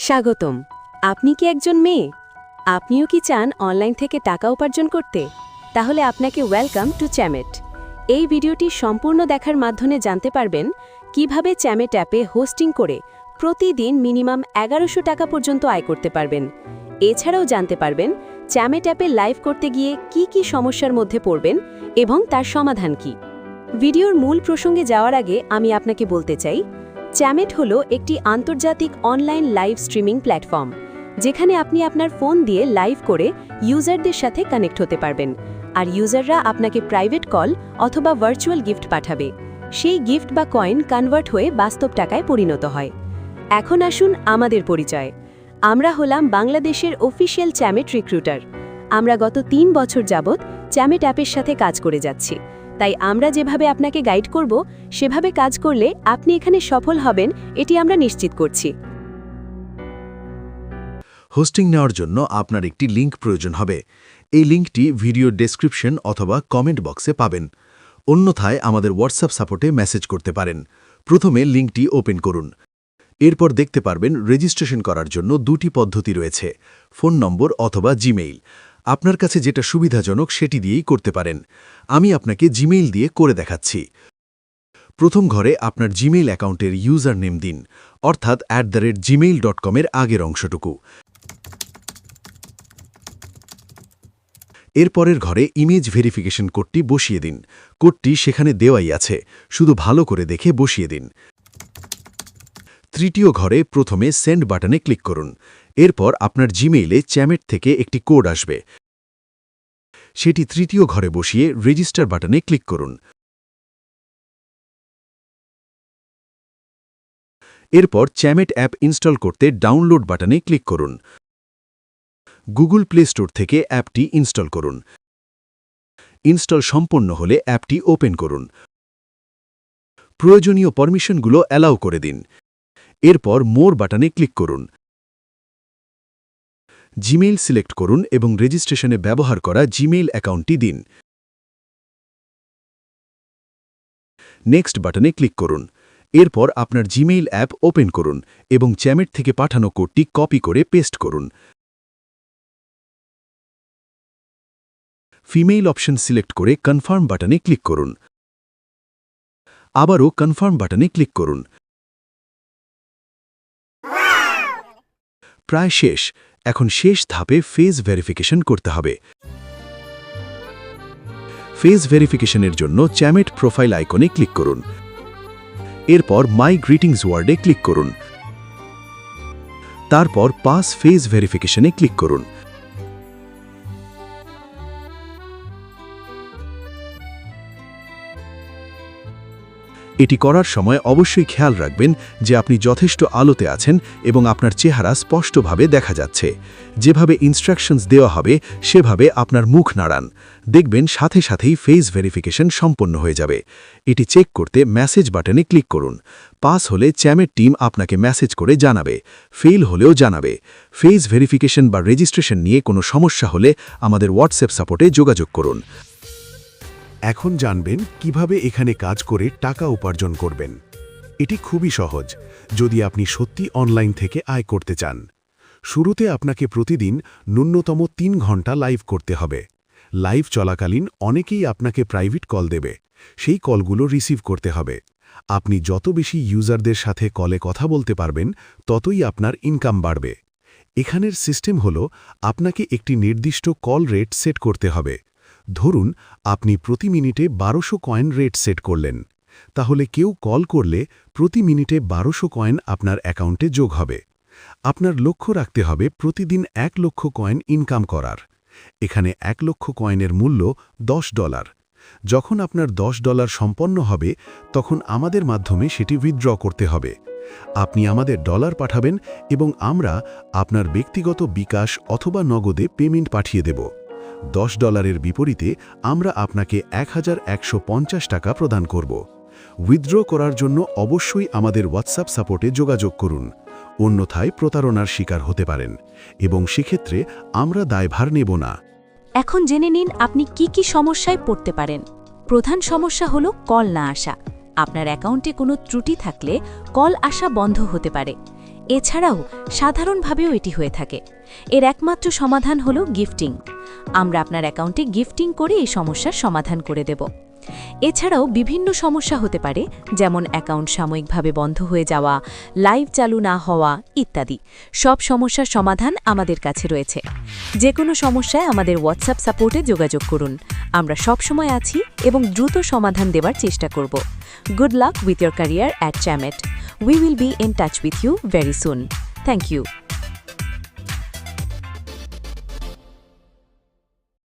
স্বাগতম। আপনি কি একজন মেয়ে? আপনিও কি চান অনলাইন থেকে টাকা উপার্জন করতে? তাহলে আপনাকে ওয়েলকাম টু চ্যামেট। এই ভিডিওটি সম্পূর্ণ দেখার মাধ্যমে জানতে পারবেন কিভাবে চ্যামেট অ্যাপে হোস্টিং করে প্রতিদিন মিনিমাম 1100 টাকা পর্যন্ত আয় করতে পারবেন। এছাড়াও জানতে পারবেন চ্যামেট অ্যাপে লাইভ করতে গিয়ে কি সমস্যার মধ্যে পড়বেন এবং তার সমাধান কি। ভিডিওর মূল প্রসঙ্গে যাওয়ার আগে আমি আপনাকে বলতে চাই, চ্যামেট হলো একটি আন্তর্জাতিক অনলাইন লাইভ স্ট্রিমিং প্ল্যাটফর্ম, যেখানে আপনি আপনার ফোন দিয়ে লাইভ করে ইউজারদের সাথে কানেক্ট হতে পারবেন, আর ইউজাররা আপনাকে প্রাইভেট কল অথবা ভার্চুয়াল গিফট পাঠাবে। সেই গিফট বা কয়েন কনভার্ট হয়ে বাস্তব টাকায় পরিণত হয়। এখন আসুন আমাদের পরিচয়। আমরা হলাম বাংলাদেশের অফিসিয়াল চ্যামেট রিক্রুটার। আমরা গত 3 বছর যাবৎ চ্যামেট অ্যাপের সাথে কাজ করে যাচ্ছি। তাই আমরা যেভাবে আপনাকে গাইড করব, সেভাবে কাজ করলে আপনি এখানে সফল হবেন, এটি আমরা নিশ্চিত করছি। হোস্টিং নেওয়ার জন্য আপনার একটি লিঙ্ক প্রয়োজন হবে। এই লিঙ্কটি ভিডিও ডেসক্রিপশন অথবা কমেন্ট বক্সে পাবেন। অন্যথায় আমাদের হোয়াটসঅ্যাপ সাপোর্টে মেসেজ করতে পারেন। প্রথমে লিঙ্কটি ওপেন করুন। এরপর দেখতে পারবেন রেজিস্ট্রেশন করার জন্য 2টি পদ্ধতি রয়েছে, ফোন নম্বর অথবা জিমেইল। আপনার কাছে যেটা সুবিধাজনক সেটি দিয়েই করতে পারেন। আমি আপনাকে জিমেইল দিয়ে করে দেখাচ্ছি। প্রথম ঘরে আপনার জিমেইল অ্যাকাউন্টের ইউজার নেম দিন, অর্থাৎ @gmail.com এর আগের অংশটুকু। এরপরের ঘরে ইমেজ ভেরিফিকেশন কোডটি বসিয়ে দিন। কোডটি সেখানে দেওয়াই আছে, শুধু ভালো করে দেখে বসিয়ে দিন। তৃতীয় ঘরে প্রথমে সেন্ড বাটনে ক্লিক করুন। এরপর আপনার জিমেইলে চ্যামেট থেকে একটি কোড আসবে। সেটি তৃতীয় ঘরে বসিয়ে রেজিস্টার বাটনে ক্লিক করুন। এরপর চ্যামেট অ্যাপ ইনস্টল করতে ডাউনলোড বাটনে ক্লিক করুন। গুগল প্লে স্টোর থেকে অ্যাপটি ইনস্টল করুন। ইনস্টল সম্পন্ন হলে অ্যাপটি ওপেন করুন। প্রয়োজনীয় পারমিশনগুলো অ্যালাউ করে দিন। এরপর মোর বাটনে ক্লিক করুন। জিমেইল সিলেক্ট করুন এবং রেজিস্ট্রেশনে ব্যবহার করা জিমেইল অ্যাকাউন্টটি দিন। নেক্সট বাটনে ক্লিক করুন। এরপর আপনার জিমেইল অ্যাপ ওপেন করুন এবং চ্যামেট থেকে পাঠানো কোডটি কপি করে পেস্ট করুন। ফিমেইল অপশন সিলেক্ট করে কনফার্ম বাটনে ক্লিক করুন। আবারও কনফার্ম বাটনে ক্লিক করুন। প্রায় শেষ। এখন শেষ ধাপে ফেস ভেরিফিকেশন করতে হবে। ফেস ভেরিফিকেশনের জন্য চ্যামেট প্রোফাইল আইকনে ক্লিক করুন। এরপর মাই গ্রিটিংস ওয়ার্ডে ক্লিক করুন। তারপর পাস ফেস ভেরিফিকেশনে ক্লিক করুন। এটি করার সময় অবশ্যই খেয়াল রাখবেন যে আপনি যথেষ্ট আলোতে আছেন এবং আপনার চেহারা স্পষ্টভাবে দেখা যাচ্ছে। যেভাবে ইনস্ট্রাকশনস দেওয়া হবে সেভাবে আপনার মুখ নাড়ান। দেখবেন সাথে সাথেই ফেস ভেরিফিকেশন সম্পন্ন হয়ে যাবে। এটি চেক করতে মেসেজ বাটনে ক্লিক করুন। পাস হলে চ্যামেট টিম আপনাকে মেসেজ করে জানাবে, ফেল হলেও জানাবে। ফেস ভেরিফিকেশন বা রেজিস্ট্রেশন নিয়ে কোনো সমস্যা হলে আমাদের হোয়াটসঅ্যাপ সাপোর্টে যোগাযোগ করুন। এখন জানবেন কিভাবে এখানে কাজ করে টাকা উপার্জন করবেন। এটি খুবই সহজ যদি আপনি সত্যি অনলাইন থেকে আয় করতে চান। শুরুতে আপনাকে প্রতিদিন ন্যূনতম 3 ঘন্টা লাইভ করতে হবে। লাইভ চলাকালীন অনেকেই আপনাকে প্রাইভেট কল দেবে, সেই কলগুলো রিসিভ করতে হবে। আপনি যত বেশি ইউজারদের সাথে কলে কথা বলতে পারবেন, ততই আপনার ইনকাম বাড়বে। এখানের সিস্টেম হল আপনাকে একটি নির্দিষ্ট কল রেট সেট করতে হবে। ধরুন আপনি প্রতি মিনিটে 1200 কয়েন রেট সেট করলেন, তাহলে কেউ কল করলে প্রতি মিনিটে 1200 কয়েন আপনার অ্যাকাউন্টে যোগ হবে। আপনার লক্ষ্য রাখতে হবে প্রতিদিন 1 লক্ষ কয়েন ইনকাম করার। এখানে 1 লক্ষ কয়েনের মূল্য $10। যখন আপনার $10 সম্পন্ন হবে, তখন আমাদের মাধ্যমে সেটি উইথড্র করতে হবে। আপনি আমাদের ডলার পাঠাবেন এবং আমরা আপনার ব্যক্তিগত বিকাশ অথবা নগদে পেমেন্ট পাঠিয়ে দেব। $10 বিপরীতে আমরা আপনাকে 1150 টাকা প্রদান করব। উইথড্র করার জন্য অবশ্যই আমাদের হোয়াটসঅ্যাপ সাপোর্টে যোগাযোগ করুন, অন্যথায় প্রতারণার শিকার হতে পারেন এবং সেক্ষেত্রে আমরা দায়ভার নেব না। এখন জেনে নিন আপনি কি সমস্যায় পড়তে পারেন। প্রধান সমস্যা হলো কল না আসা। আপনার অ্যাকাউন্টে কোনো ত্রুটি থাকলে কল আসা বন্ধ হতে পারে। এছাড়াও সাধারণভাবেও এটি হয়ে থাকে। এর একমাত্র সমাধান হলো গিফটিং। আমরা আপনার অ্যাকাউন্টে গিফটিং করে এই সমস্যার সমাধান করে দেব। এছাড়াও বিভিন্ন সমস্যা হতে পারে, যেমন অ্যাকাউন্ট সাময়িকভাবে বন্ধ হয়ে যাওয়া, লাইভ চালু না হওয়া ইত্যাদি। সব সমস্যার সমাধান আমাদের কাছে রয়েছে। যে কোনো সমস্যায় আমাদের হোয়াটসঅ্যাপ সাপোর্টে যোগাযোগ করুন। আমরা সবসময় আছি এবং দ্রুত সমাধান দেওয়ার চেষ্টা করব। Good luck with your career at Chamet. We will be in touch with you very soon. Thank you.